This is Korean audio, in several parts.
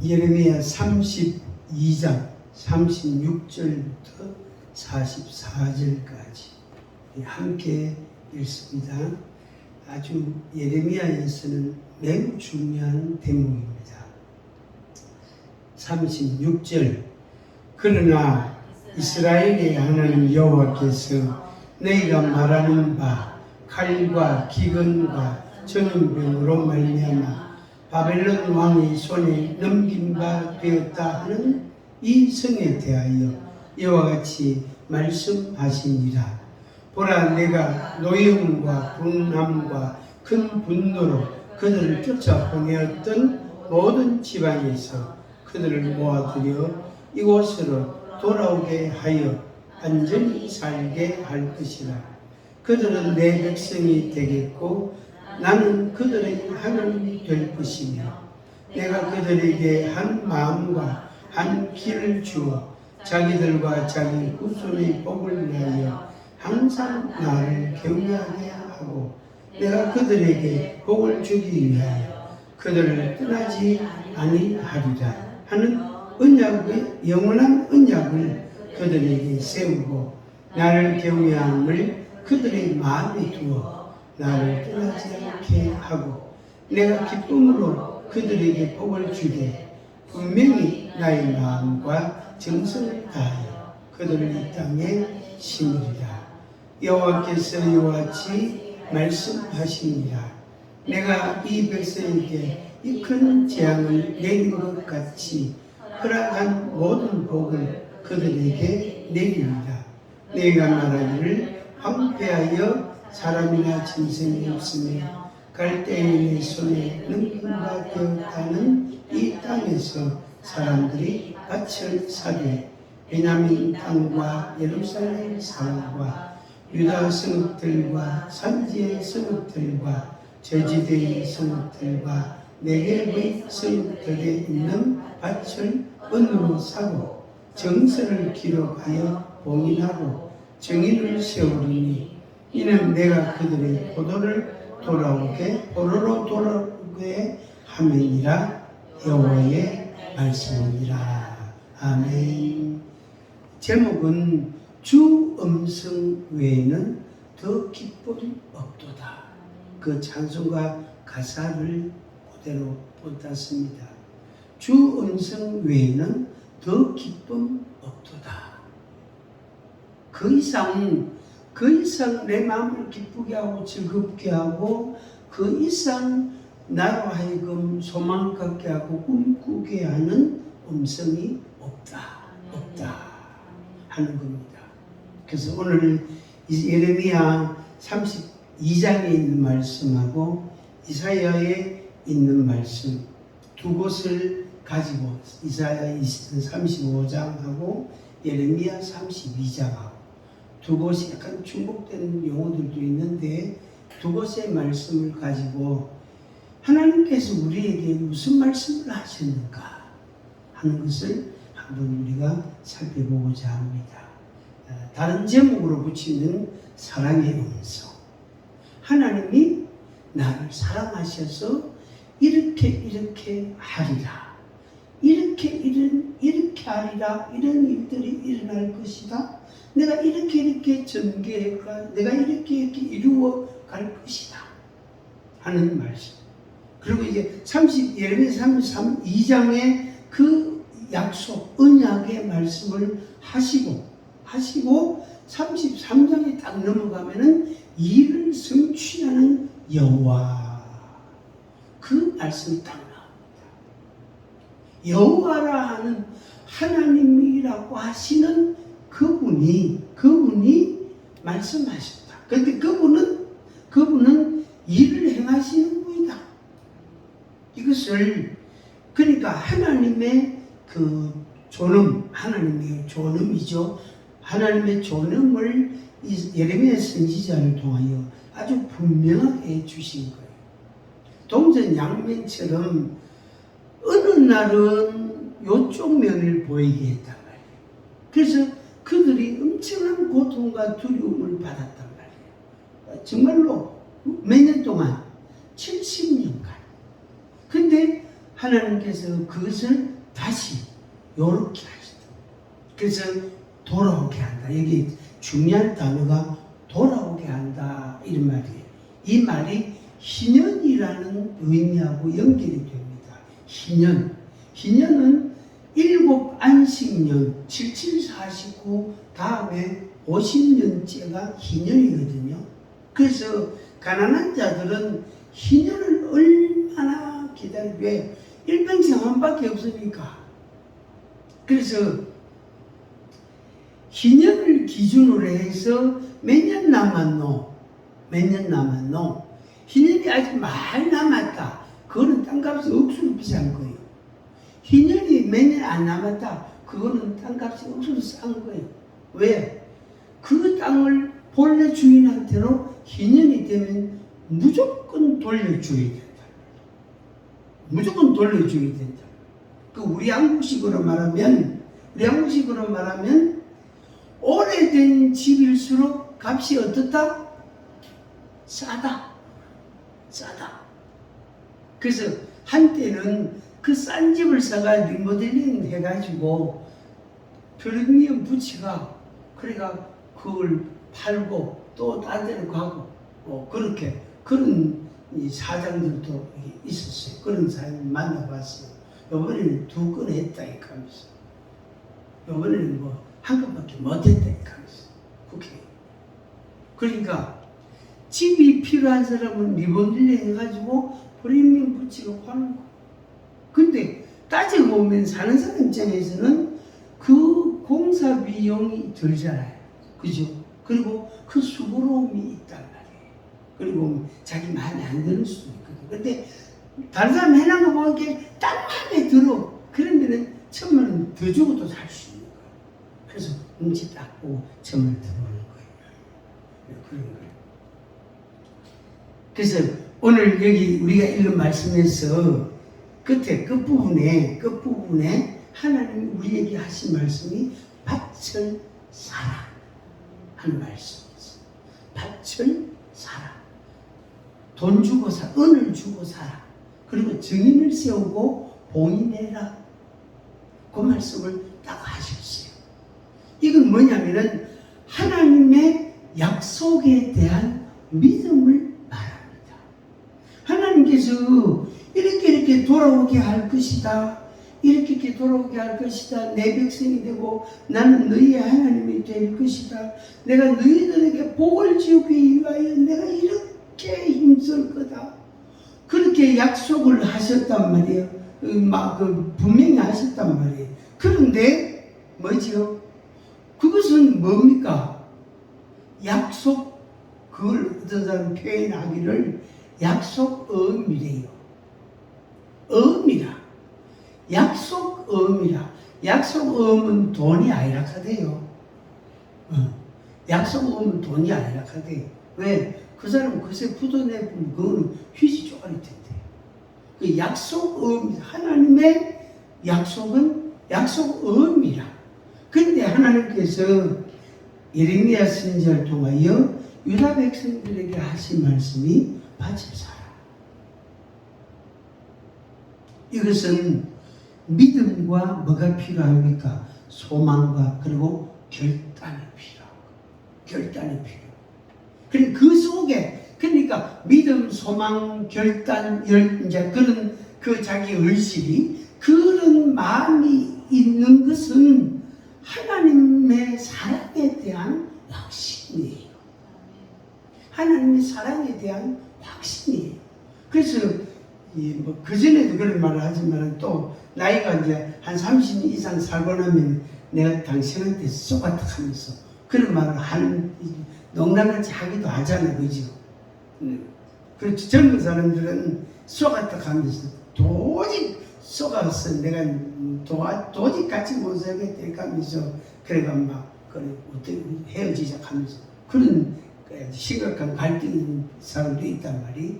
예레미야 32장 36절부터 44절까지 함께 읽습니다. 아주 예레미야에서는 매우 중요한 대목입니다. 36절 그러나 이스라엘의 하나님 여호와께서 너희가 말하는 바 칼과 기근과 전염병으로 말미암아 바벨론 왕의 손에 넘긴 바 되었다 하는 이 성에 대하여 이와 같이 말씀하시니라. 보라, 내가 노여움과 분함과 큰 분노로 그들을 쫓아보내었던 모든 지방에서 그들을 모아들여 이곳으로 돌아오게 하여 안전히 살게 할 것이라. 그들은 내 백성이 되겠고 나는 그들의 하나님이 될 것이며 내가 그들에게 한 마음과 한 길을 주어 자기들과 자기 후손의 복을 위하여 항상 나를 경외하게 하고 내가 그들에게 복을 주기 위하여 그들을 떠나지 아니하리라 하는 언약의 영원한 언약을 그들에게 세우고 나를 경외함을 그들의 마음에 두어 나를 떠나지 않게 하고 내가 기쁨으로 그들에게 복을 주되 분명히 나의 마음과 정성을 다하여 그들을 이 땅에 심으리라. 여호와께서 이와 같이 말씀하시니라. 내가 이 백성에게 이 큰 재앙을 내린 것 같이 허락한 모든 복을 그들에게 내리리라. 내가 말하기를 황폐하여 사람이나 짐승이 없으며 갈대인의 손에 넘긴 바 되었다는 이 땅에서 사람들이 밭을 사되 베냐민 땅과 예루살렘 산과 유다 성읍들과 산지의 성읍들과 저지대의 성읍들과 네겝의 성읍들에 있는 밭을 은으로 사고 정서를 기록하여 봉인하고 정인을 세우리니 이는 내가 그들의 포로로 돌아오게 함이니라. 여호와의 말씀이니라. 아멘. 제목은 주 음성 외에는 더 기쁨 없도다. 그 찬송가 가사를 그대로 본땄습니다. 주 음성 외에는 더 기쁨 없도다. 그 이상 내 마음을 기쁘게 하고 즐겁게 하고 그 이상 나로 하여금 소망 갖게 하고 꿈꾸게 하는 음성이 없다 하는 겁니다. 그래서 오늘 예레미야 32장에 있는 말씀하고 이사야에 있는 말씀 두 곳을 가지고 이사야 35장하고 예레미야 32장하고 두 곳이 약간 중복되는 용어들도 있는데 두 곳의 말씀을 가지고 하나님께서 우리에게 무슨 말씀을 하셨는가 하는 것을 한번 우리가 살펴보고자 합니다. 다른 제목으로 붙이는 사랑의 음성. 하나님이 나를 사랑하셔서 이렇게 하리라. 이렇게 하리라. 이런 일들이 일어날 것이다. 내가 이렇게 전개해가 내가 이렇게 이루어 갈 것이다 하는 말씀. 그리고 이제 예레미야 32장의 그 약속, 언약의 말씀을 하시고 33장에 딱 넘어가면은 이를 성취하는 여호와 그 말씀이 딱 나옵니다. 여호와라 하는 하나님이라고 하시는 그분이 말씀하셨다. 그런데 그분은 일을 행하시는 분이다. 이것을 그러니까 하나님의 그 존엄, 하나님의 존엄이죠. 하나님의 존엄을 예레미야 선지자를 통하여 아주 분명하게 주신 거예요. 동전 양면처럼 어느 날은 요쪽 면을 보이게 했단 말이에요. 그래서 그들이 엄청난 고통과 두려움을 받았단 말이에요. 정말로 몇 년 동안 70년간. 근데 하나님께서 그것을 다시 요렇게 하시다. 그래서 돌아오게 한다. 여기 중요한 단어가 돌아오게 한다 이런 말이에요. 이 말이 희년이라는 의미하고 연결이 됩니다. 희년. 희년은 7 안식년 7749 다음에 50년째가 희년이거든요. 그래서 가난한 자들은 희년을 얼마나 기다려. 왜? 일평생 한 밖에 없으니까. 그래서 희년을 기준으로 해서 몇 년 남았노? 몇 년 남았노? 희년이 아직 많이 남았다. 그거는 땅값이 억수로 비싼 거예요. 희년이 몇 년 안 남았다. 그거는 땅값이 억수로 싼 거예요. 왜? 그 땅을 본래 주인한테로 희년이 되면 무조건 돌려줘야 된다. 무조건 돌려줘야 된다. 그 우리 한국식으로 말하면 오래된 집일수록 값이 어떻다? 싸다. 그래서 한때는 그 싼 집을 사가 리모델링 해가지고 프리미엄 붙이가 그래가 그걸 팔고 또 딴 데로 가고 그렇게 그런 사장들도 있었어요. 그런 사람 만나봤어요. 요번에는 2건 했다 이렇게 하면서 요번에는 뭐 한 건밖에 못했다 이렇게 하면서 국회. 그러니까 집이 필요한 사람은 리모델링 해가지고 프리미엄 붙이고 파는 거. 근데 따지고 보면 사는 사람 입장에서는 그 공사 비용이 들잖아요. 그죠? 그리고 그 수고로움이 있단 말이에요. 그리고 자기 마음에 안 드는 수도 있거든. 근데 다른 사람 해놓은 거 보니까 딱 마음에 들어. 그러면은 1,000만 원 더 주고도 살 수 있는 거예요. 그래서 눈치 딱 보고 1,000만 원 더 버는 거예요. 그런 거예요. 그래서 오늘 여기 우리가 읽은 말씀에서 끝부분에 하나님이 우리에게 하신 말씀이 밭을 사라 하는 말씀이었어요. 밭을 사라. 돈 주고 사, 은을 주고 사라. 그리고 증인을 세우고 봉인해라. 그 말씀을 딱 하셨어요. 이건 뭐냐면은 하나님의 약속에 대한 믿음을 말합니다. 하나님께서 이렇게 돌아오게 할 것이다. 이렇게 돌아오게 할 것이다. 내 백성이 되고 나는 너희의 하나님이 될 것이다. 내가 너희들에게 복을 주기 위하여 내가 이렇게 힘쓸 거다. 그렇게 약속을 하셨단 말이에요. 분명히 하셨단 말이에요. 그런데 뭐지요? 그것은 뭡니까? 약속, 그걸 어떤 사람 표현하기를 약속어음이래요. 어음이라. 약속어음이라. 약속어음은 돈이 아니라 하대요. 약속어음은 돈이 아니라 하대요. 왜? 그 사람 그새 부도내면 그거는 휴지 쪼가리 텐데. 그 약속어음, 하나님의 약속은 약속어음이라. 근데 하나님께서 예레미야 선지자를 통하여 유다 백성들에게 하신 말씀이 밭을 사라. 이것은 믿음과 뭐가 필요합니까? 소망과 그리고 결단이 필요하고. 그러니까 그 속에, 그러니까 믿음, 소망, 결단, 이제 그런 그 자기 의식이 그런 마음이 있는 것은 하나님의 사랑에 대한 확신이에요. 하나님의 사랑에 대한 확신이에요. 그래서 그전에도 그런 말을 하지만 또 나이가 이제 한 30년 이상 살고 나면 내가 당신한테 쏘가탁 하면서 그런 말을 하는 농락같이 하기도 하잖아요. 그죠? 그렇죠. 젊은 사람들은 쏘가탁 하면서 도저히 쏘가서 내가 도저히 같이 못 살겠다 이렇게 하면서 그래가 막 어떻게 헤어지자 하면서 그런 심각한 갈등인 사람도 있단 말이에요.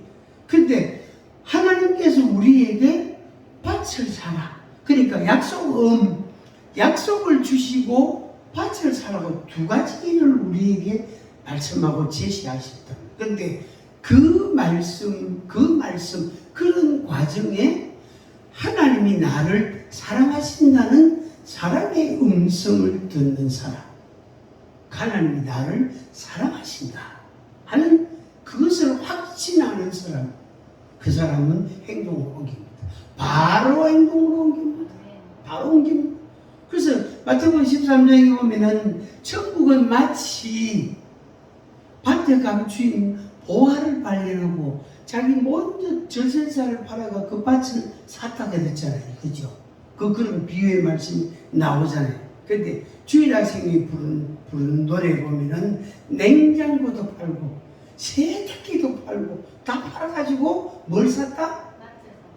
근데 하나님께서 우리에게 밭을 사라. 그러니까 약속을 주시고 밭을 사라고 두 가지 일을 우리에게 말씀하고 제시하셨다. 그런데 그 말씀, 그런 과정에 하나님이 나를 사랑하신다는 사랑의 음성을 듣는 사람, 하나님이 나를 사랑하신다 하는 그것을 확신하는 사람, 그 사람은 행동을 옮깁니다. 바로 행동으로 옮깁니다. 바로 옮깁니다. 그래서 마태복음 13장에 보면은 천국은 마치 밭에 간 주인 보화를 발견하고 자기 먼저 저세사를 팔아가 그 밭을 샀다고 했잖아요. 그죠? 그런 비유의 말씀이 나오잖아요. 근데 주일학생이 부른 노래 보면은 냉장고도 팔고 세탁기도 팔고 다 팔아가지고 뭘 샀다?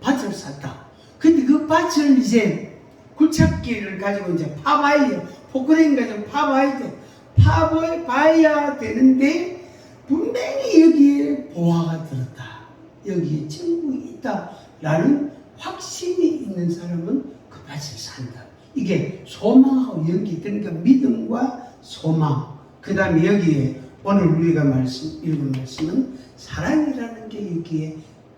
밭을 샀다. 근데 그 밭을 이제 굴착기를 가지고 이제 파봐야, 포크레인 가지고 파봐야 돼. 파봐야 되는데 분명히 여기에 보화가 들었다. 여기에 천국이 있다라는 확신이 있는 사람은 그 밭을 산다. 이게 소망하고 연계되니까 믿음과 소망. 그 다음에 여기에 오늘 우리가 읽은 말씀은 사랑이라는 게 여기에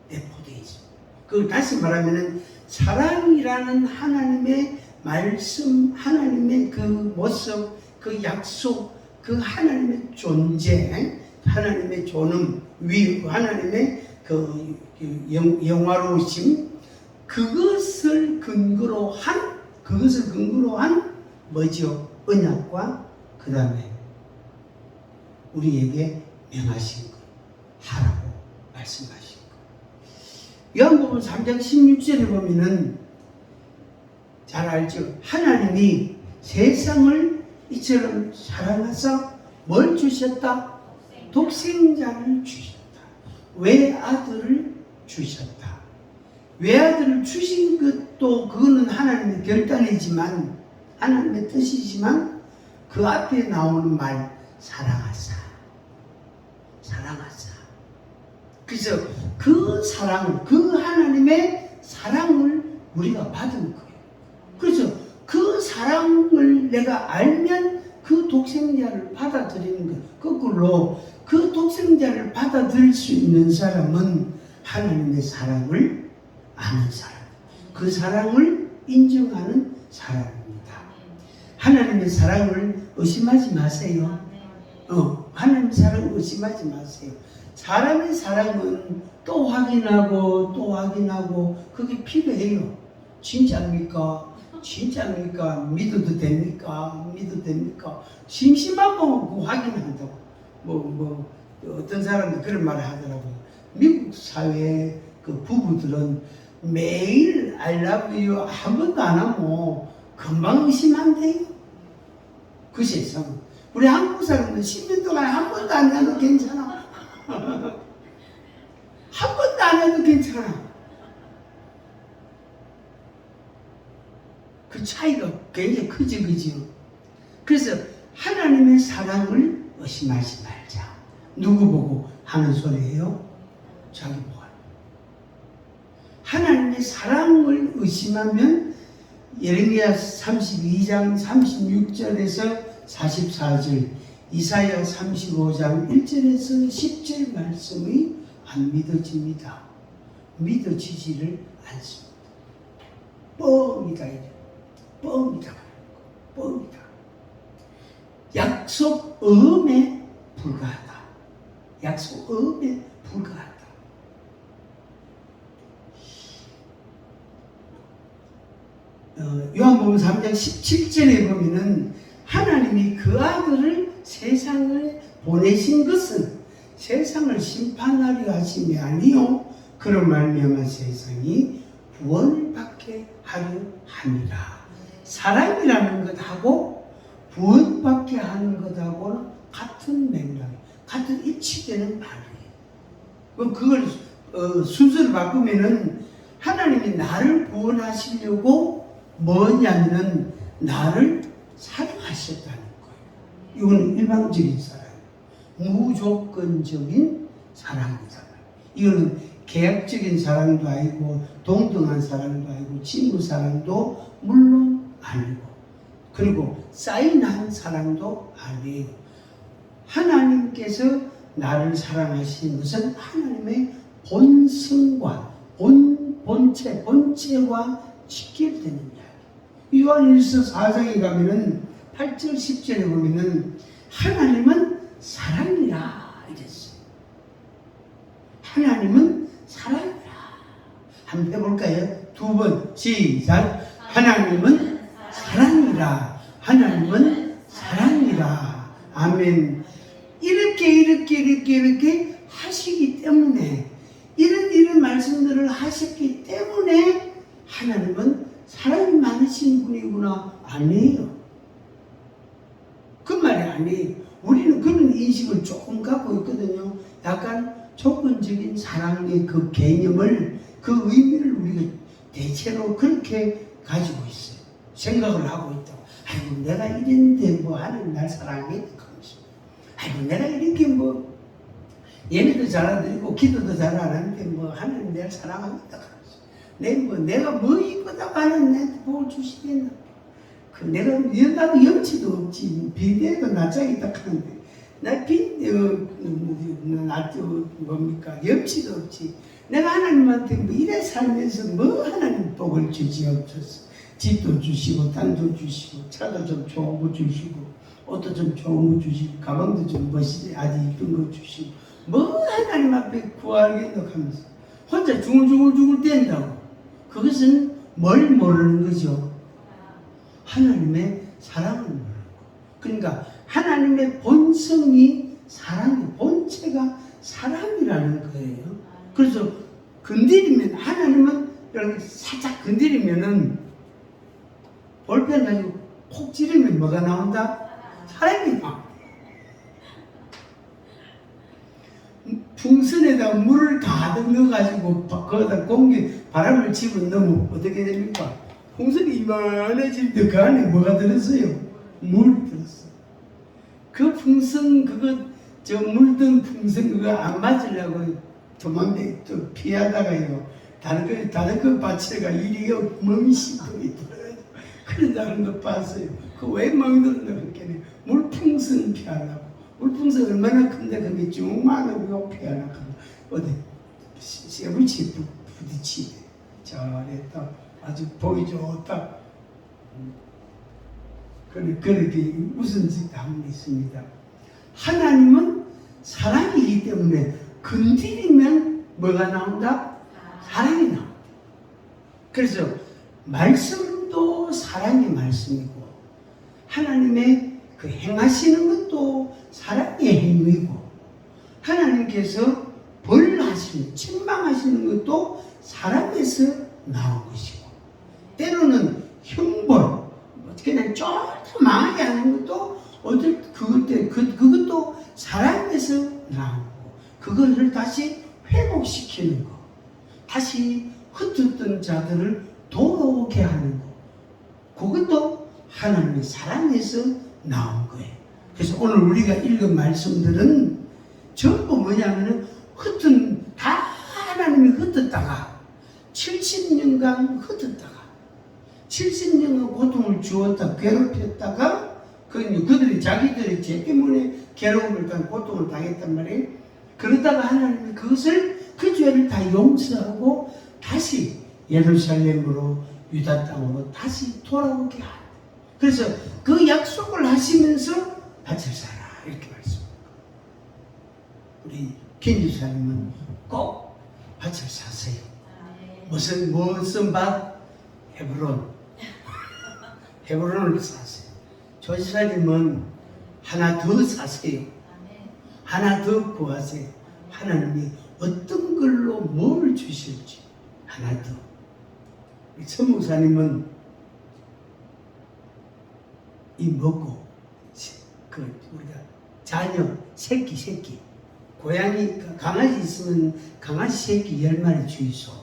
내포되어 있습니다. 그걸 다시 말하면은 사랑이라는 하나님의 말씀, 하나님의 그 모습, 그 약속, 그 하나님의 존재, 하나님의 존엄, 하나님의 그 영화로우심, 그것을 근거로 한 뭐죠? 언약과 그 다음에 우리에게 명하신 것, 하라고 말씀하신 것. 요한복음 3장 16절에 보면은 잘 알죠? 하나님이 세상을 이처럼 사랑하사 뭘 주셨다? 독생자를 주셨다. 외아들을 주셨다. 외아들을 주신 것도 그거는 하나님의 결단이지만, 하나님의 뜻이지만, 그 앞에 나오는 말 사랑하사. 사랑하사. 그래서 그 사랑, 그 하나님의 사랑을 우리가 받은 거예요. 그래서 그 사랑을 내가 알면 그 독생자를 받아들이는 것. 거꾸로 그 독생자를 받아들일 수 있는 사람은 하나님의 사랑을 아는 사람. 그 사랑을 인정하는 사람입니다. 하나님의 사랑을 의심하지 마세요. 하나님의 사랑을 의심하지 마세요. 사람의 사랑은 또 확인하고 또 확인하고 그게 필요해요. 진짜입니까? 진짜입니까? 믿어도 됩니까? 믿어도 됩니까? 심심하면 그 확인한다고. 어떤 사람들 그런 말을 하더라고요. 미국 사회 그 부부들은 매일 I love you 한 번도 안 하면 금방 의심한대요. 그 세상. 우리 한국 사람은 10년 동안 한 번도 안 해도 괜찮아. 한 번도 안 해도 괜찮아. 그 차이가 굉장히 크지, 그죠? 그래서 하나님의 사랑을 의심하지 말자. 누구 보고 하는 소리예요? 자기 보고. 하나님의 사랑을 의심하면 예레미야 32장 36절에서 44절, 이사야 35장 1절에서 10절 말씀이 안 믿어집니다. 믿어지지를 않습니다. 뻥이다. 뻥이다. 뻥이다. 약속 음에 불과하다. 약속 음에 불과하다. 요한복음 3장 17절에 보면은 하나님이 그 아들을 세상에 보내신 것은 세상을 심판하려 하심이 아니요 그런 말미암아 세상이 구원을 받게 하려 함이라. 사랑이라는 것하고 구원받게 하는 것하고는 같은 맥락, 같은 일치되는 말이에요. 그걸 순서를 바꾸면은 하나님이 나를 구원하시려고 뭐냐면은 나를 사랑하셨다는 거예요. 이건 일방적인 사랑, 무조건적인 사랑이다. 이거는 계약적인 사랑도 아니고 동등한 사랑도 아니고 친구 사랑도 물론 아니고 그리고 사인한 사랑도 아니에요. 하나님께서 나를 사랑하시는 것은 하나님의 본성과 본체와 직결되는 이야기. 요한일서 4장에 가면은 8절 10절에 보면은 하나님은 사랑이라 이랬어요. 하나님은 사랑이라. 한번 해볼까요? 두 번 시작. 하나님은 사랑이라. 하나님은 사랑이라. 아멘. 이렇게 하시기 때문에, 이런 말씀들을 하셨기 때문에 하나님은 사랑이 많으신 분이구나. 아니에요. 그 말이 아니에요. 우리는 그런 인식을 조금 갖고 있거든요. 약간 조건적인 사랑의 그 개념을, 그 의미를 우리가 대체로 그렇게 가지고 있어요. 생각을 하고 있다고. 아이고, 내가 이랬는데 뭐 하나님 날 사랑하겠다. 아이고, 내가 이렇게 뭐 예배도 잘 안 드리고 기도도 잘 안 하는데 뭐 하나님 날 사랑하겠다. 내가 뭐 이쁘다고 하는 뭘 주시겠나. 그 내가 나도 염치도 없지. 비대도 낯짝이 딱 하는데 나 뭡니까 염치도 없지. 내가 하나님한테 뭐 이래 살면서 뭐 하나님 복을 주시옵소서. 집도 주시고 땅도 주시고 차도 좀 좋은 거 주시고 옷도 좀 좋은 거 주시고 가방도 좀 멋있게 아주 이쁜 거 주시고 뭐 하나님 앞에 구하겠노 하면서 혼자 중얼중얼 댄다고. 그것은 뭘 모르는 거죠? 하나님의 사랑을 모르는 거. 그러니까 하나님의 본성이 사랑이, 본체가 사랑이라는 거예요. 그래서 건드리면, 하나님은 이렇게 살짝 건드리면은 볼펜 가지고 콕 찌르면 뭐가 나온다? 사랑이 나온다. 풍선에다 물을 가득 넣어가지고 거기다 공기 바람을 집어넣으면 어떻게 됩니까? 풍선이 이만해지는데 그 안에 뭐가 들었어요? 물 들었어요. 그 풍선 저 물든 풍선 그거 안 맞으려고 도망대 또 피하다가요 다른 거 받치다가 이리 멍이 씹어이 들어가지고 그런다는 거 봤어요. 그 왜 멍이 들었나 그렇게 물풍선 피하려고. 물풍선 얼마나 큰데 그게 쭉만하고 피하려고 어디 쇠붙이 부딪히네. 잘했다. 아주 보기 좋다. 그렇게 무슨 짓도 하고 있습니다. 하나님은 사랑이기 때문에 건드리면 뭐가 나온다? 사랑이 나온다. 그래서 말씀도 사랑의 말씀이고 하나님의 그 행하시는 것도 사랑의 행위고 하나님께서 벌하시는, 책망하시는 것도 사랑에서 나온 것이고 때로는 형벌, 그냥 쫄딱 망하게 하는 것도 그것도 사랑에서 나오고 그것을 다시 회복시키는 거, 다시 흩었던 자들을 돌아오게 하는 거, 그것도 하나님의 사랑에서 나온 거예요. 그래서 오늘 우리가 읽은 말씀들은 전부 뭐냐면은 다 하나님이 흩었다가 70년간 흩었다가 70년간 고통을 주었다 괴롭혔다가 그들이 자기들의 죄 때문에 괴로움을 당하고 고통을 당했단 말이에요. 그러다가 하나님이 그것을 그 죄를 다 용서하고 다시 예루살렘으로 유다 땅으로 다시 돌아오게 하라. 그래서 그 약속을 하시면서 밭을 사라 이렇게 말씀합니다. 우리 김지사님은 꼭 밭을 사세요. 무슨 밭? 헤브론을 사세요. 조지사님은 하나 더 사세요. 하나 더 구하세요. 하나님이 어떤 걸로 뭘 주실지 하나 더. 천목사님은 이 먹고 우리가 자녀 새끼 고양이 강아지 있으면 강아지 새끼 10마리 주이소.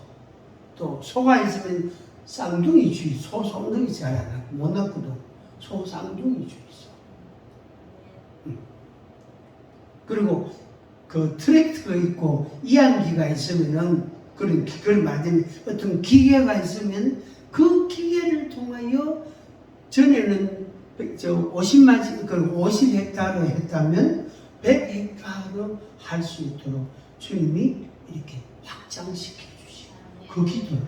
또 소가 있으면 쌍둥이 주이소. 소 쌍둥이 잘 안 낳고 못 낳고도 소 쌍둥이 주이소. 그리고 그 트랙터가 있고 이항기가 있으면은 그걸 맞으면 어떤 기계가 있으면 그 기계를 통하여 전에는 50헥타르 했다면 100헥타르 할 수 있도록 주님이 이렇게 확장시켜 주시고 그 기도를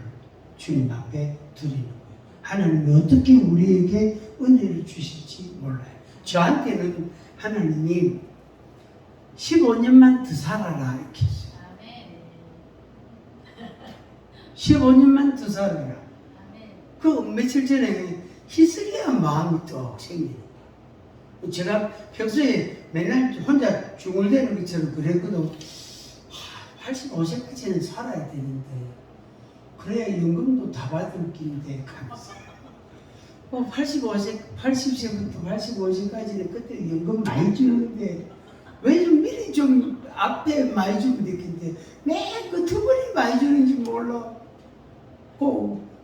주님 앞에 드리는 거예요. 하나님이 어떻게 우리에게 은혜를 주실지 몰라요. 저한테는 하나님이 15년만 더 살아라 이렇게 했어요. 15년만 더 살아라. 그 며칠 전에 히스기야 마음이 또 생기는 거예요. 제가 평소에 맨날 혼자 중얼대는 것처럼 그랬거든. 85세까지는 살아야 되는데 그래야 연금도 다 받을 긴데 하면서 80세부터 85세까지는 그때 연금 많이 주는데 왜 좀 미리 좀 앞에 많이 주면 되겠는데 맨 그 두번이 많이 주는지 몰라.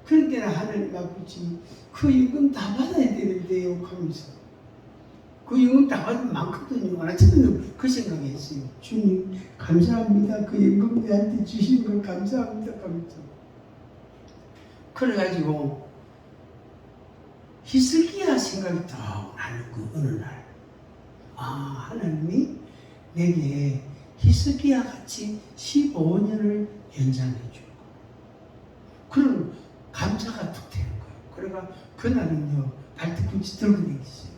그러니까 하나님 아버지 그 연금 다 받아야 되는데요 하면서 그 연금 다 받으면 많거든요. 저는 그 생각했어요. 주님 감사합니다. 그 연금 내한테 주신 걸 감사합니다 하면서 그래가지고 히스기야 생각이 딱 나는 그 어느 날 하나님이 내게 히스기야 같이 15년을 연장해 줄 거예요. 그럼 감사가 툭 되는 거예요. 그래가 그날은요 발뒤꿈치 들고 다녔어요.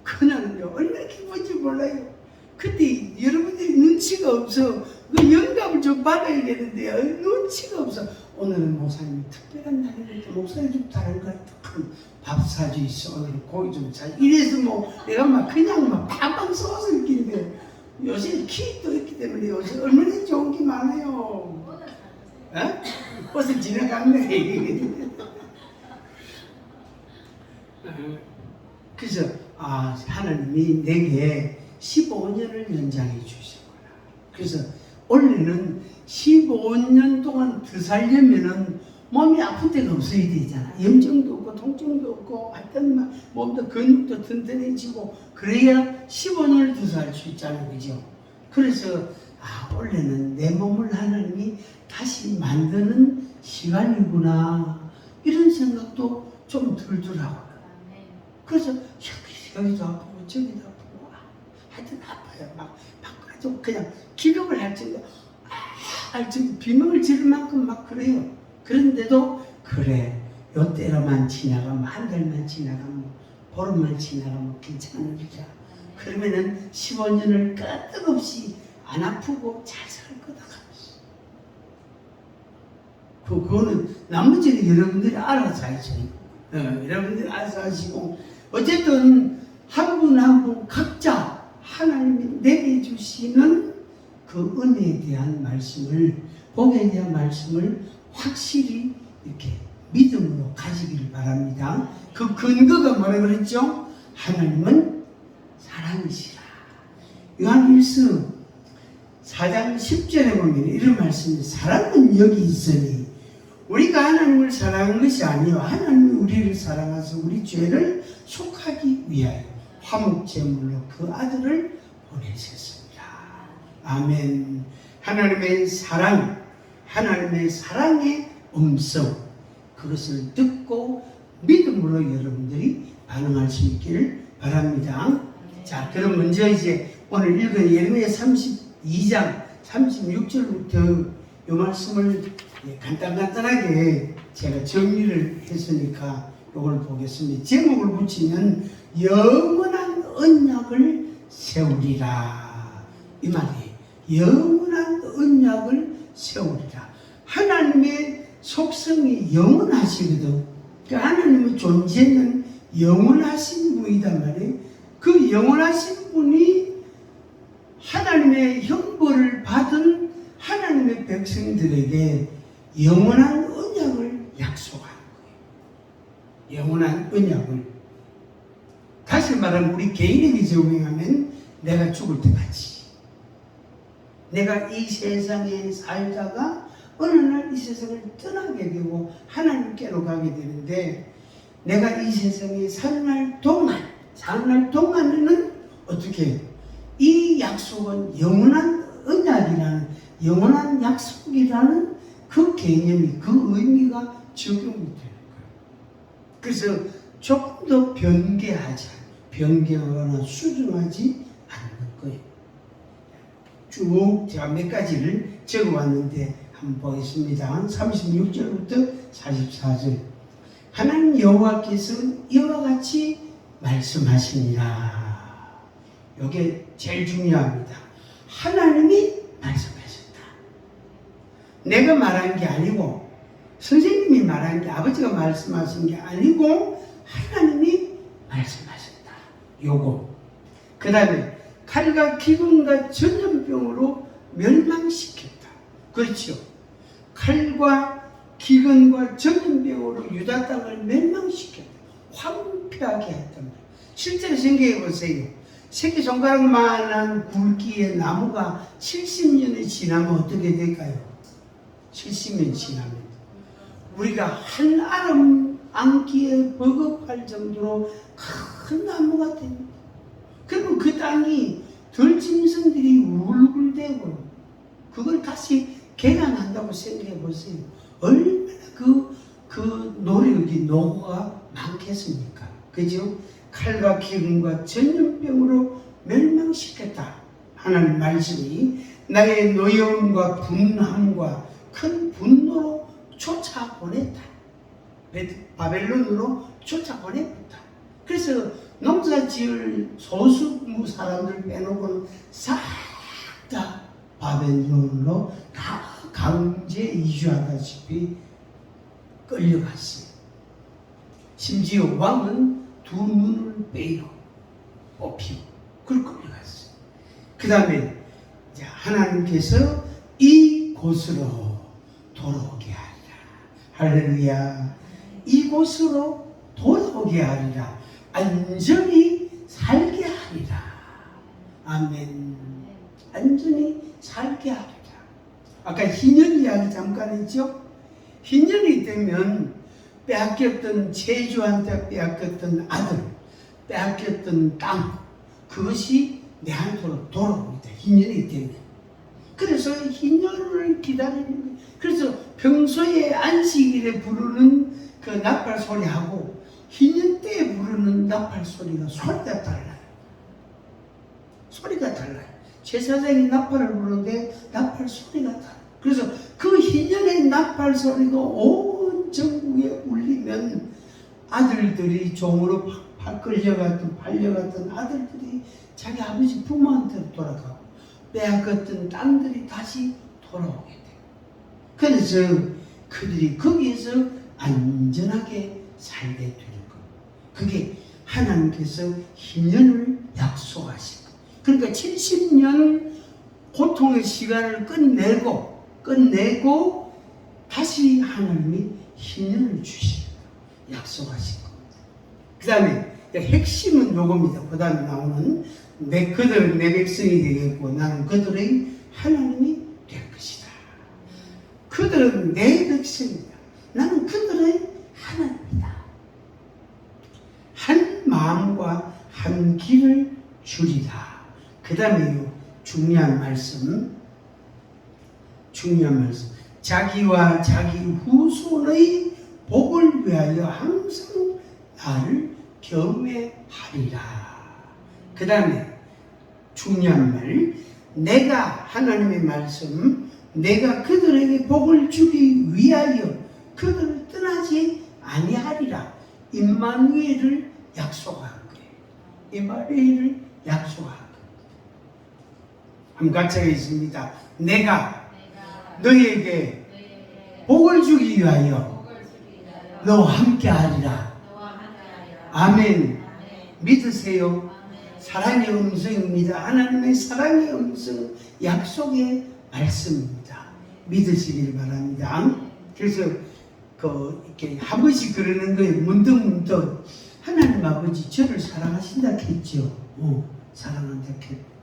그날은요 얼마나 기쁜지 몰라요. 그때 여러분들이 눈치가 없어. 그 영감을 좀 받아야 되는데요. 눈치가 없어. 오늘은 목사님이 특별한 날이니까 목사님 좀 다른 거 밥 사주 있어. 오늘 고기 좀 사. 이래서 내가 그냥 팡팡 쏘아서 있긴데 요새 키도 있기 때문에 요새 얼마나 좋은 게 많아요. 버스 지나갔네. 그래서 하나님이 내게 15년을 연장해 주셨구나. 그래서 원래는 15년 동안 더 살려면은 몸이 아픈 데가 없어야 되잖아. 염증도 없고 통증도 없고 하여튼 몸도 근육도 튼튼해지고 그래야 15년을 더 살 수 있잖아요. 그죠? 그래서 원래는 내 몸을 하나님이 다시 만드는 시간이구나 이런 생각도 좀 들더라고요. 그래서 여기도 아프고 저기도 아프고 하여튼 아파요. 좀 그냥 기겁을 할 정도 비명을 지를 만큼 그래요. 그런데도 그래 요 때로만 지나가면 한 달만 지나가면 보름만 지나가면 괜찮으리라. 그러면은 15년을 끄떡없이 안 아프고 잘 살 거다 하면서 그거는 나머지는 여러분들이 알아서 하죠. 여러분들이 알아서 하시고 어쨌든 한 분 한 분 각자 하나님이 내게 주시는 그 은혜에 대한 말씀을 복에 대한 말씀을 확실히 이렇게 믿음으로 가지기를 바랍니다. 그 근거가 뭐라 그랬죠? 하나님은 사랑이시라. 요한일서 4장 10절에 보면 이런 말씀이 사랑은 여기 있으니 우리가 하나님을 사랑한 것이 아니요 하나님이 우리를 사랑하사 우리 죄를 속하기 위하여 화목제물로 그 아들을 보내셨습니다. 아멘. 하나님의 사랑, 하나님의 사랑의 음성 그것을 듣고 믿음으로 여러분들이 반응할 수 있기를 바랍니다. 자, 그럼 먼저 이제 오늘 읽은 예레미야 32장 36절부터 이 말씀을 간단하게 제가 정리를 했으니까 이걸 보겠습니다. 제목을 붙이면 영원한 언약을 세우리라 이 말이에요. 영원한 언약을 세우리라. 하나님의 속성이 영원하시거든. 그러니까 하나님의 존재는 영원하신 분이단 말이에요. 그 영원하신 분이 하나님의 형벌을 받은 하나님의 백성들에게 영원한 언약을 약속하는 거예요. 영원한 언약을. 다시 말하면 우리 개인에게 적용하면 내가 죽을 때까지. 내가 이 세상에 살다가 어느 날 이 세상을 떠나게 되고 하나님께로 가게 되는데 내가 이 세상에 사는 날 동안에는 어떻게 해요? 이 약속은 영원한 언약이라는 영원한 약속이라는 그 개념이 그 의미가 적용이 되는 거예요. 그래서 조금 더 변개하거나 수정하지 않는 거예요. 쭉 제가 몇 가지를 적어왔는데 한번 보겠습니다. 36절부터 44절. 하나님 여호와께서 이와 같이 말씀하시니라. 이게 제일 중요합니다. 하나님이 말씀하셨다. 내가 말한 게 아니고 선생님이 말한 게, 아버지가 말씀하신 게 아니고 하나님이 말씀하셨다. 요거. 그 다음에 칼과 기근과 전염병으로 멸망시켰다. 그렇죠. 칼과 기근과 전염병으로 유다 땅을 멸망시켰다. 황폐하게 했단 말이에요. 실제로 생각해 보세요. 새끼손가락만한 굵기의 나무가 70년이 지나면 어떻게 될까요? 70년 지나면 우리가 한 아름 안기에 버겁할 정도로 큰 나무가 됩니다. 그리고 그 땅이 들짐승들이 울굴대고 그걸 다시 개간한다고 생각해 보세요. 얼마나 그 노력이 노고가 많겠습니까? 그죠? 칼과 기근과 전염병으로 멸망시켰다 하는 말씀이 나의 노여움과 분함과 큰 분노로 쫓아보냈다. 바벨론으로 쫓아보냈다. 그래서 농사 지을 소수무 사람들 빼놓고는 싹 다 바벨론으로 다 강제 이주하다시피 끌려갔어요. 심지어 왕은 두 눈을 빼요. 뽑히고 그걸 끌려갔어요. 그 다음에 하나님께서 이곳으로 돌아오게 하리라. 할렐루야. 이곳으로 돌아오게 하리라. 안전히 살게 하리라. 아멘. 안전히 살게 하리라. 아까 희년 이야기 잠깐 했죠? 희년이 되면 빼앗겼던 제주한테 빼앗겼던 아들, 빼앗겼던 땅, 그것이 내한테로 돌아옵니다. 희년이 되면. 그래서 희년을 기다리는 거예요. 그래서 평소에 안식일에 부르는 그 나팔 소리하고 희년 때에 부르는 나팔 소리가 달라요. 소리가 달라요. 제사장이 나팔을 부르는데 나팔 소리가 달라요. 그래서 그 희년의 나팔 소리가 온 전국에 울리면 아들들이 종으로 팔려갔던 아들들이 자기 아버지 부모한테로 돌아가고 빼앗겼던 땅들이 다시 돌아오게 돼요. 그래서 그들이 거기에서 안전하게 살게 되는 거예요. 그게 하나님께서 희년을 약속하신 거예요. 그러니까 70년 고통의 시간을 끝내고 다시 하나님이 희년을 주시는 거예요. 약속하신 겁니다. 그 다음에 핵심은 요겁니다. 그 다음에 나오는 그들은 내 백성이 되겠고 나는 그들의 하나님이 될 것이다. 그들은 내 백성이다. 나는 그들의 하나님이다. 한 마음과 한 길을 주리라. 그 다음에 중요한 말씀. 자기와 자기 후손의 복을 위하여 항상 나를 경외하리라. 그 다음에 중요한 말. 내가 하나님의 말씀, 내가 그들에게 복을 주기 위하여 그들을 떠나지 아니하리라. 임마누엘을 약속한 거예요. 임마누엘을 약속한 거예요. 한번 같이 하겠습니다. 내가 너희에게 복을 주기 위하여 너와 함께 하리라. 아멘. 믿으세요. 사랑의 음성입니다. 하나님의 사랑의 음성, 약속의 말씀입니다. 믿으시길 바랍니다. 그래서 이렇게 한 번씩 그러는 거예요. 문득문득 하나님 아버지 저를 사랑하신다 했죠.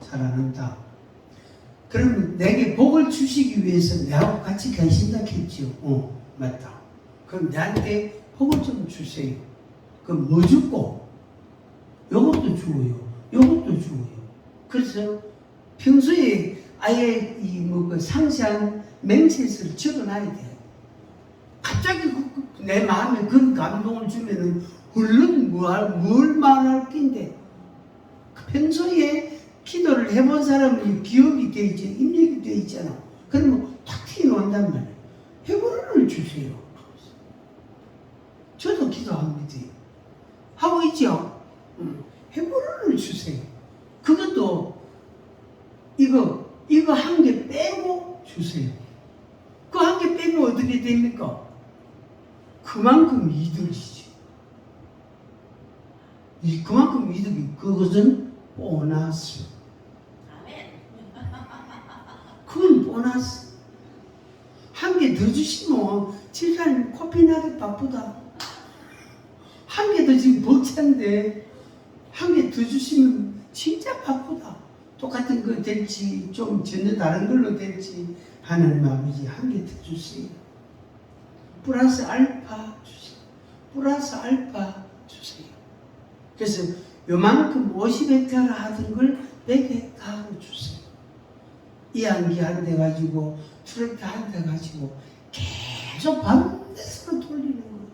사랑한다. 그러면 내게 복을 주시기 위해서 내하고 같이 계신다 했죠. 맞다. 그럼 나한테 복을 좀 주세요. 그럼 뭐 주고? 요것도 주고요. 요것도 주고요. 그래서 평소에 아예 그 상세한 맹세를 적어놔야 돼요. 갑자기 내 마음에 그런 감동을 주면은 물론 뭘 말할 낀데 평소에 기도를 해본 사람이 기억이 돼 있지, 입력이 돼 있잖아. 그러면 탁 튀어나온다. 기도한단 말이에요. 헤브론을 주세요. 저도 기도합니다. 하고 있죠? 헤브론을 주세요. 그것도 이거 한 개 빼고 주세요. 그 한 개 빼면 어떻게 됩니까? 그만큼 이득이죠. 그만큼 이득이, 그것은 보너스. 그건 보너스. 한 개 더 주시면 집사님 코피 나기 바쁘다. 한 개 더 지금 벅찬데 한 개 더 주시면 진짜 바쁘다. 똑같은 거 될지 좀 전혀 다른 걸로 될지 하나님 아버지 한 개 더 주세요. 플러스 알파 주세요. 플러스 알파 주세요. 그래서 요만큼 50헥타르 하던 걸 100헥타르 주세요. 이안기 한 대 가지고 트랙터 한 대 가지고 계속 밤낮으로 돌리는 거예요.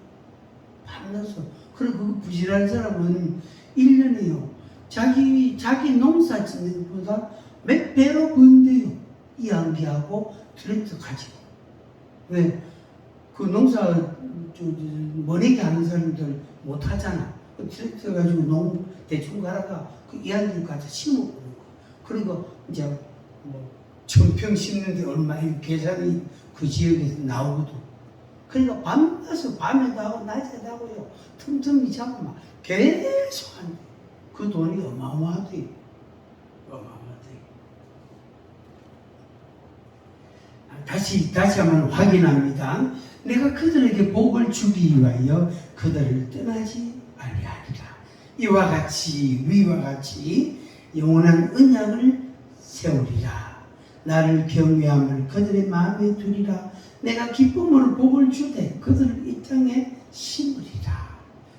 밤낮으로. 그리고 그 부실한 사람은 1년에요. 자기 농사 짓는 것보다 몇 배로 번대요. 이안기하고 트랙터 가지고. 왜? 그 농사 머리게 하는 사람들 못 하잖아. 그 트랙터 가지고 대충 가다가 그 이안기 가서 심어보는 거. 그리고 이제 뭐 천평 심는데 얼마 계산이 그 지역에서 나오거든. 그러니까 밤낮에 밤에도 하고 낮에도 하고요. 틈틈이 잡고 막 계속 한대. 그 돈이 어마어마하대. 다시 한번 확인합니다. 내가 그들에게 복을 주기 위하여 그들을 떠나지 아니하리라. 위와 같이 영원한 언약을 세우리라. 나를 경외함을 그들의 마음에 두리라. 내가 기쁨으로 복을 주되 그들을 이 땅에 심으리라.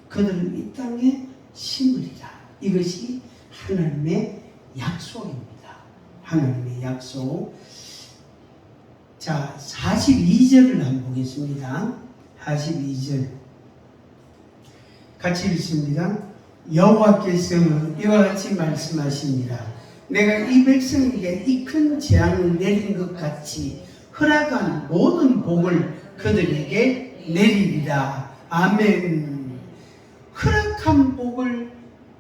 그들을 이 땅에 심으리라. 이것이 하나님의 약속입니다. 하나님의 약속. 자, 42절을 한번 보겠습니다. 42절 같이 읽습니다. 여호와께서 이와 같이 말씀하시니라. 내가 이 백성에게 이 큰 재앙을 내린 것 같이 허락한 모든 복을 그들에게 내리리라. 아멘. 허락한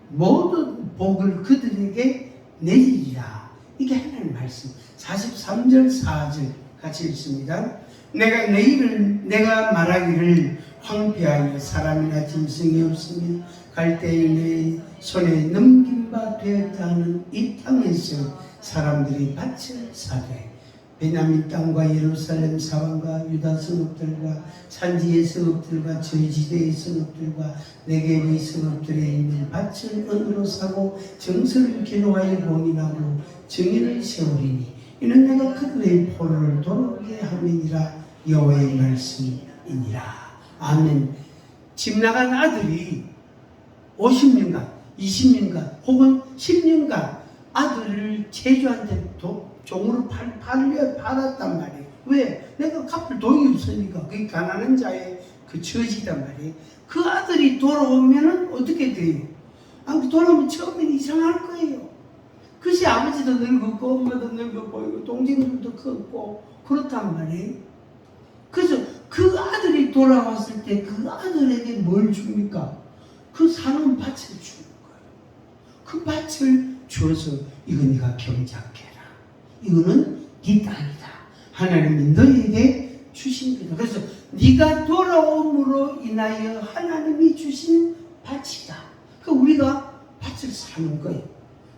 모든 복을 그들에게 내리리라. 이게 하나님의 말씀. 43절 4절 같이 읽습니다. 내가 말하기를 황폐하여 사람이나 짐승이 없으며 갈대의 내 손에 넘긴 바 되었다 하는 이 땅에서 사람들이 밭을 사되 베냐민 땅과 예루살렘 사방과 유다 성읍들과 산지의 성읍들과 저지대의 성읍들과 네겝의 성읍들에 있는 밭을 은으로 사고 정서를 기록하여 공인하고 정의를 세우리니 이는 내가 그들의 포로를 돌아오게 함이니라. 여호와의 말씀이니라. 아멘. 집 나간 아들이 50년간 20년간 혹은 10년간 아들을 제주한테 종으로 팔았단 말이에요. 왜? 내가 갚을 돈이 없으니까. 그게 가난한 자의 그 처지단 말이에요. 그 아들이 돌아오면은 어떻게 돼요? 돌아오면 처음엔 이상할 거예요. 그것이 아버지도 늙었고 엄마도 늙었고 동생들도 컸고 그렇단 말이에요. 그래서 그 아들이 돌아왔을 때 그 아들에게 뭘 줍니까? 그 사는 밭을 주는 거예요. 그 밭을 주어서 이거 네가 경작해라. 이거는 네 땅이다. 하나님이 너에게 주신 거다. 그래서 네가 돌아옴으로 인하여 하나님이 주신 밭이다. 그 우리가 밭을 사는 거예요.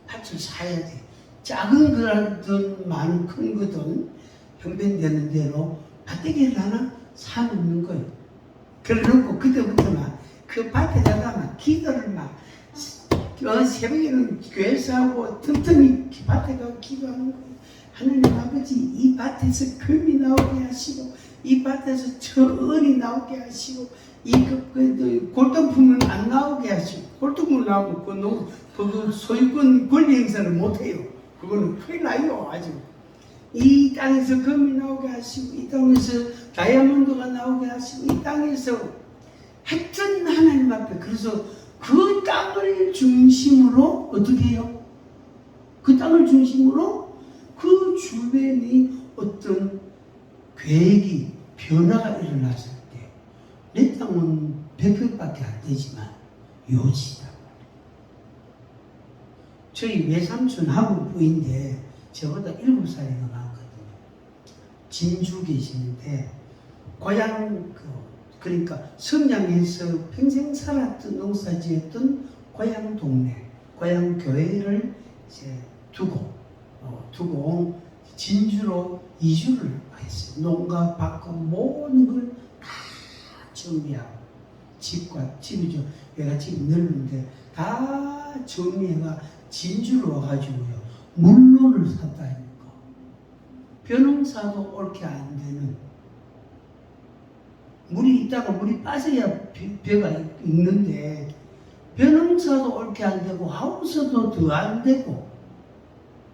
밭을 사야 돼. 작은 거든 많은 큰 거든 형편되는 대로 밭대기를 하나 사놓는 거예요. 그래놓고 그때부터는 그 밭에다가 막 기도를 새벽에는 교회에서 하고 틈틈이 밭에 가서 기도하는 거예요. 하나님 아버지 이 밭에서 금이 나오게 하시고 이 밭에서 철이 나오게 하시고 이 골동품은 안 나오게 하시고 골동품 나오면 그 소유권 권리 행사를 못해요. 그거는 큰일 나요. 아주 이 땅에서 금이 나오게 하시고 이 땅에서 다이아몬드가 나오게 하시고 이 땅에서 하여튼 하나님 앞에 그래서 그 땅을 중심으로 어떻게 해요? 그 땅을 중심으로 그 주변이 어떤 계획이 변화가 일어났을 때 내 땅은 100평밖에 안 되지만 요지다. 저희 외삼촌 하부 부인데 저보다 7살이 더 많거든요. 진주 계시는데 고향 그러니까 성양에서 평생 살았던 농사지었던 고향 동네, 고향 교회를 이제 두고 진주로 이주를 했어요. 농가 밭과 모든 걸 다 정비하고 집이죠. 얘가 집이 넓은데 다 정리해가 진주로 와가지고요. 물론을 샀다니까. 벼농사도 옳게 안 되는. 물이 있다가 물이 빠져야 벼가 익는데 벼농사도 옳게 안 되고 하우스도 더 안 되고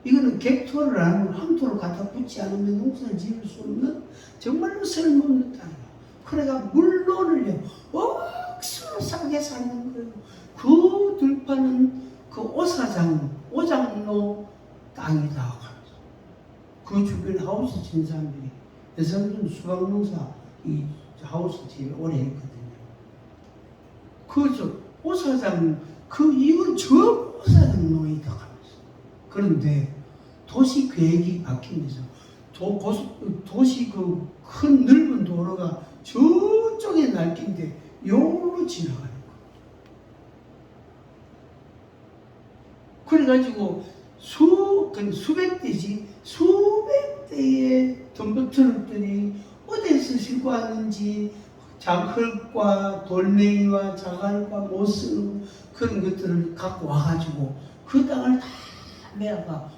이거는 객토를 안 하면 황토를 갖다 붙지 않으면 농사를 지을 수 없는 정말로 쓸모없는 땅이에요. 그래가 물론을요 억수로 싸게 사는 거예요. 그 들판은 그 오장로 땅이다. 그 주변 하우스 진 사람들이 예산준 수박농사 이 하우스 집에 오래 했거든요. 그저 오사장 이건 저 오사장 농이다 하면서. 그런데 도시 계획이 바뀌면서 도시 그 큰 넓은 도로가 저쪽에 날긴데 요로 지나가는 거예요. 그래가지고 수백 대의 덤버트럭들이 어디에서 싣고 왔는지 흙과 돌멩이와 자갈과 못 쓰는 그런 것들을 갖고 와가지고 그 땅을 다 메아가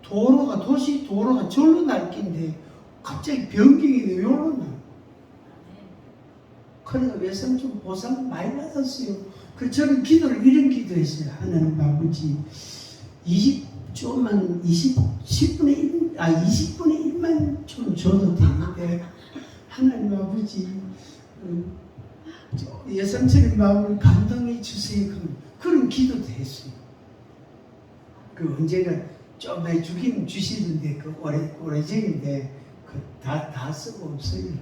도시 도로가 절로 날긴데 갑자기 변경이 돼요. 요로 날. 그래서 외삼촌 보상 많이 받았어요. 그래서 저는 이런 기도했어요. 하나님 아버지 20분의 1만 좀 줘도 되는데 하나님 아버지 외삼촌의 마음을 감동해 주세요. 그런 기도도 했어요. 그 언제가 좀 주긴 주시는데 그 오래전인데 다 쓰고 없어요.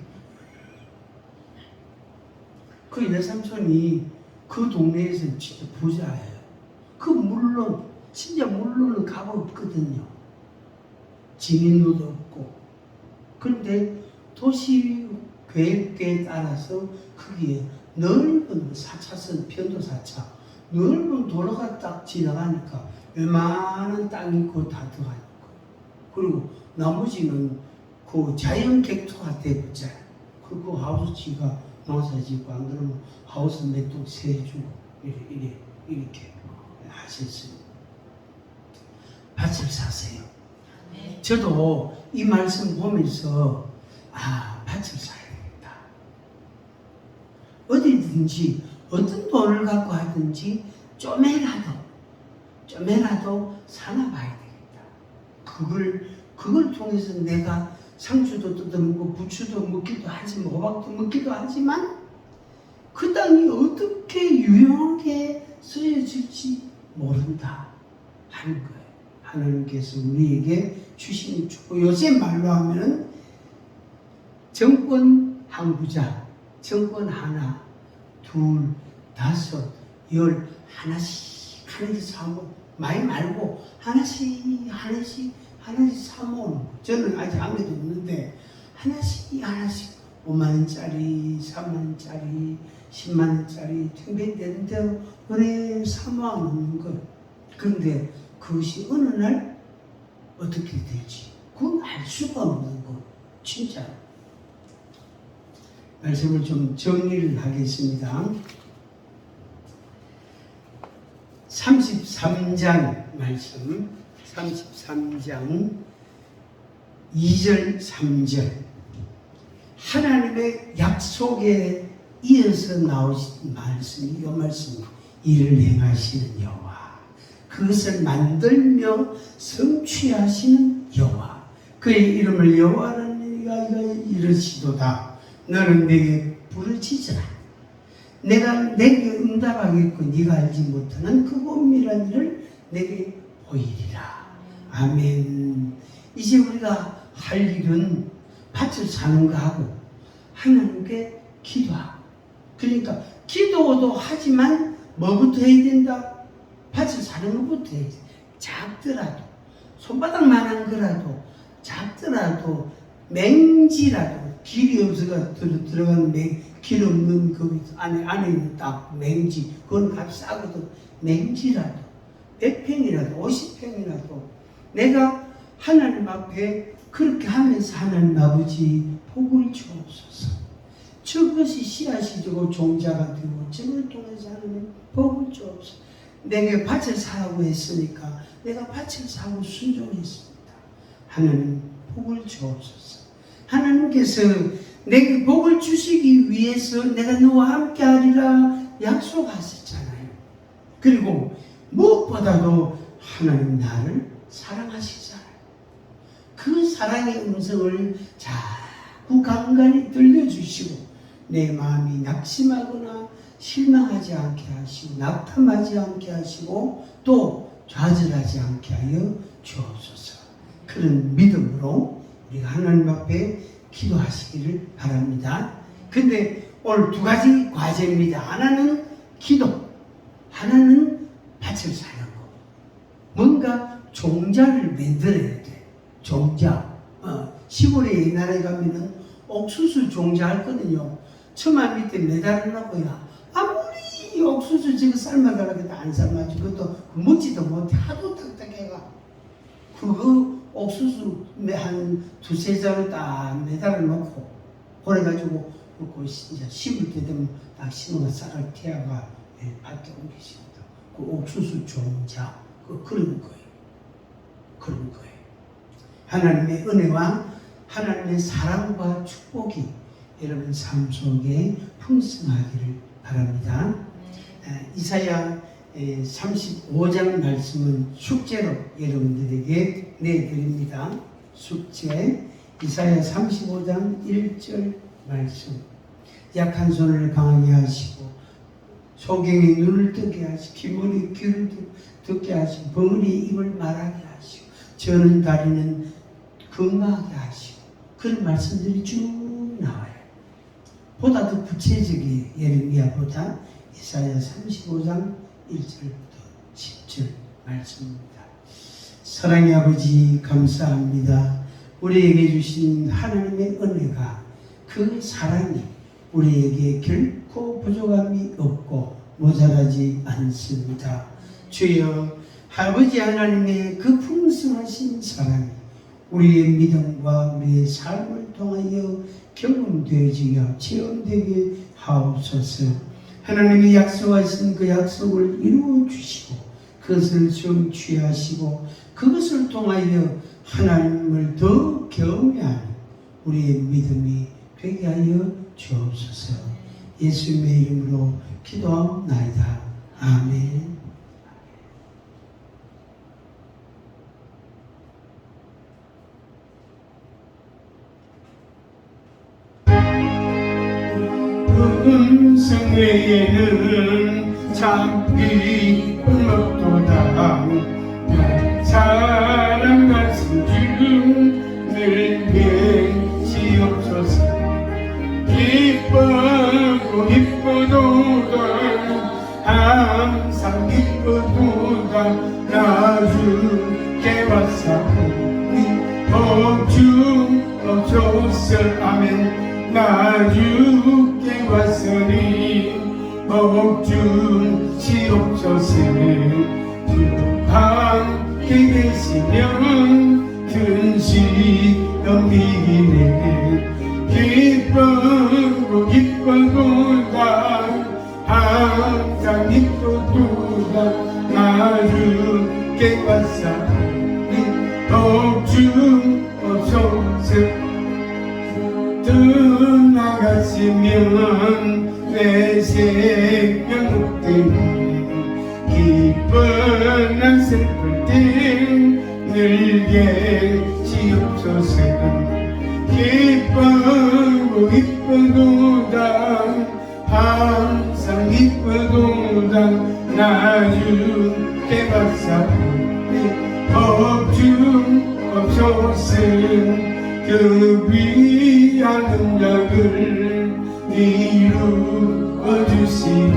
그 외삼촌이 그 동네에서 진짜 부자예요. 진짜 물론은 값 없거든요. 증인료도 없고. 그런데 도시 계획에 따라서 거기에 넓은 4차선 편도 4차 넓은 도로가 딱 지나가니까 웬만한 땅이 그 다 들어가니까. 그리고 나머지는 그 자연 객토가 되었잖아요. 그 하우스 지가 농사 짓고 안 그러면 하우스 몇 동 세주고 이렇게 하셨어요. 밭을 사세요. 네. 저도 이 말씀 보면서 밭을 사야 되겠다. 어디든지 어떤 돈을 갖고 하든지 좀이라도 사놔봐야 되겠다. 그걸 통해서 내가 상추도 뜯어먹고 부추도 먹기도 하지만 호박도 먹기도 하지만 그 땅이 어떻게 유용하게 쓰여질지 모른다 하는 거예요. 하나님께서 우리에게 주신 축복. 요새 말로 하면은 정권 한 부자, 정권 하나, 둘, 다섯, 열 하나씩 사모 많이 말고 하나씩 사모으는 거. 저는 아직 아무래도 없는데 하나씩 5만원짜리, 3만원짜리, 10만원짜리 탱배되는 대로 은혜 사모하는 거. 그런데 그것이 어느 날 어떻게 될지 그건 알 수가 없는 거. 진짜. 말씀을 좀 정리를 하겠습니다. 33장 말씀, 33장 2절 3절 하나님의 약속에 이어서 나오신 말씀이 이 말씀이 이를 행하시는 여호와, 그것을 만들며 성취하시는 여호와, 그의 이름을 여호와는 네가 이르시도다. 너는 내게 부르짖으라. 내가 내게 응답하겠고 네가 알지 못하는 그 은밀한 일을 내게 보이리라. 아멘. 이제 우리가 할 일은 밭을 사는 거하고 하나님께 기도하고. 그러니까 기도도 하지만 뭐부터 해야 된다? 밭을 사는 것부터 해야지. 작더라도 손바닥만한 거라도 작더라도 맹지라도 길이 없어가 들어가는 길 없는 그 안에 있는 딱 맹지, 그건 값이 싸거든. 맹지라도 100평이라도 50평이라도 내가 하나님 앞에 그렇게 하면서 하나님 아버지 복을 주옵소서. 저것이 씨앗이 되고 종자가 되고 저걸 통해서 하나님 복을 주옵소서. 내게 밭을 사라고 했으니까 내가 밭을 사고 순종했습니다. 하나님 복을 주옵소서. 하나님께서 내게 복을 주시기 위해서 내가 너와 함께 하리라 약속하셨잖아요. 그리고 무엇보다도 하나님 나를 사랑하시잖아요. 그 사랑의 음성을 자꾸 간간히 들려주시고 내 마음이 낙심하거나 실망하지 않게 하시고 낙담하지 않게 하시고 또 좌절하지 않게 하여 주옵소서. 그런 믿음으로 우리가 하나님 앞에 기도하시기를 바랍니다. 근데 오늘 두 가지 과제입니다. 하나는 기도, 하나는 밭을 사는 거. 뭔가 종자를 만들어야 돼. 종자. 시골에 옛날에 가면은 옥수수 종자 했거든요. 처마 밑에 매달으라고요. 아무리 옥수수 지금 삶아달라고 해도 안 삶아지고 또 먹지도 못해. 하도 딱딱해가. 그거 옥수수 한 두세 장을 딱 매달아 놓고 그래가지고 그 이제 심을 때 되면 딱 심어가 싹을 태아가 밖에 옮기십니다. 그 옥수수 종자 그런 거예요. 그런 거예요. 하나님의 은혜와 하나님의 사랑과 축복이 여러분 삶 속에 풍성하기를 바랍니다. 이사야 35장 말씀은 숙제로 여러분들에게 내드립니다. 숙제 이사야 35장 1절 말씀. 약한 손을 강하게 하시고 소경의 눈을 뜨게 하시고 기머리 귀를 듣게 하시고 벙어리 입을 말하게 하시고 저는 다리는 건강하게 하시고 그런 말씀들이 쭉 나와요. 보다 더 구체적이에요. 예레미야보다 이사야 35장 1절부터 10절 말씀입니다. 사랑의 아버지 감사합니다. 우리에게 주신 하나님의 은혜가 그 사랑이 우리에게 결코 부족함이 없고 모자라지 않습니다. 주여 아버지 하나님의 그 풍성하신 사랑이 우리의 믿음과 우리의 삶을 통하여 경험되어지게 체험되게 하옵소서. 하나님이 약속하신 그 약속을 이루어 주시고 그것을 성취하시고 그것을 통하여 하나님을 더 경외하는 우리의 믿음이 되게 하여 주옵소서. 예수님의 이름으로 기도하옵나이다. 아멘. 음성 외에는 참기 없도다. 사랑 같은 주 늘게 지옵소서. 기쁘고 기쁘도다. 항상 기쁘도다. 나 주께 왔사오니 복주옵소서. 아멘. 나 주께 왔으니 복주시옵소서. 주 함께 계시면 근심 넘기네. 기쁘고 기쁘도다. 항상 기쁘도다. 나 주께 왔사오니 복주옵소서. 떠나가시면 내 생명 때문에 기쁜 날 슬플 때 늘게 지옵소서. 기쁘고 기쁘도다. 항상 기쁘도다. 나 주께 왔사오니 복주옵소서. 그 귀한 언약을 이루어 주시고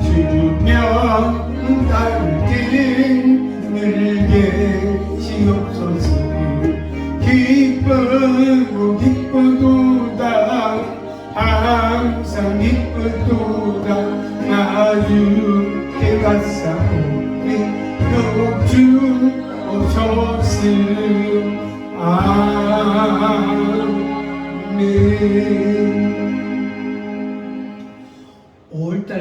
주명 따를 때 늘 계시옵소서. 기쁘고 기쁘도다 항상 기쁘도다 나 주께 갔사오니 주 오소서. 아멘.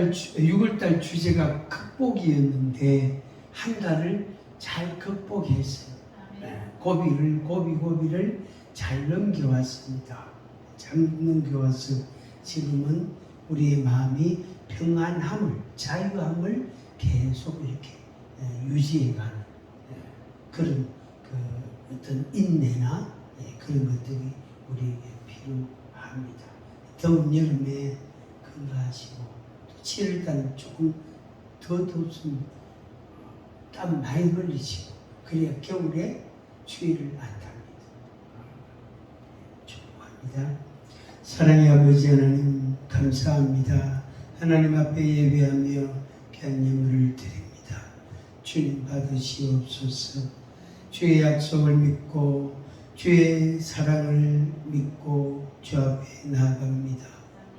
6월달 주제가 극복이었는데 한 달을 잘 극복했어요. 고비를 잘 넘겨왔습니다. 잘 넘겨와서 지금은 우리의 마음이 평안함을, 자유함을 계속 이렇게 유지해가는 그런 어떤 인내나 그런 것들이 우리에게 필요합니다. 더운 여름에 건강하시고 또 7월달 조금 더 덥습니다. 땀 많이 흘리시고 그래야 겨울에 추위를 안 탑니다. 축복합니다. 사랑의 아버지 하나님 감사합니다. 하나님 앞에 예배하며 귀한 예물을 드립니다. 주님 받으시옵소서. 주의 약속을 믿고 주의 사랑을 믿고 주 앞에 나아갑니다.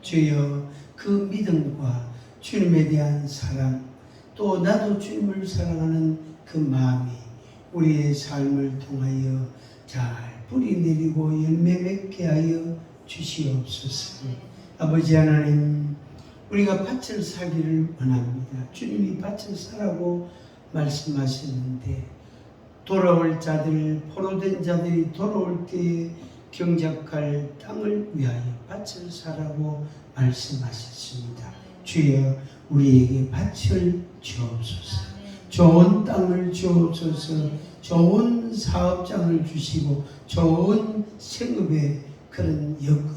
주여 그 믿음과 주님에 대한 사랑 또 나도 주님을 사랑하는 그 마음이 우리의 삶을 통하여 잘 뿌리 내리고 열매 맺게 하여 주시옵소서. 아버지 하나님 우리가 밭을 사기를 원합니다. 주님이 밭을 사라고 말씀하셨는데 돌아올 자들, 포로된 자들이 돌아올 때에 경작할 땅을 위하여 밭을 사라고 말씀하셨습니다. 주여 우리에게 밭을 주옵소서. 좋은 땅을 주옵소서. 좋은 사업장을 주시고 좋은 생업의 그런 여건을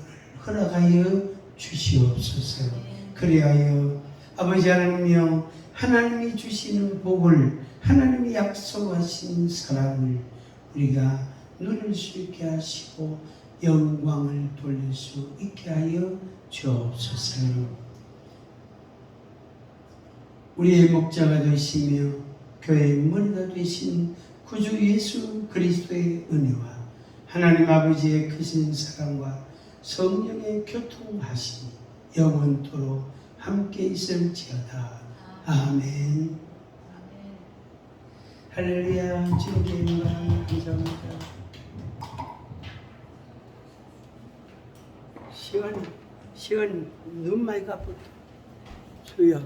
허락하여 주시옵소서. 그리하여 아버지 하나님이여 하나님이 주시는 복을 하나님이 약속하신 사랑을 우리가 누릴 수 있게 하시고 영광을 돌릴 수 있게 하여 주옵소서. 우리의 목자가 되시며 교회의 머리가 되신 구주 예수 그리스도의 은혜와 하나님 아버지의 크신 사랑과 성령의 교통하심이 영원토록 함께 있을지어다. 아멘. 할렐루야. 주님께 영광 감사합니다. 시간 눈 많이 가쁘다. 수야.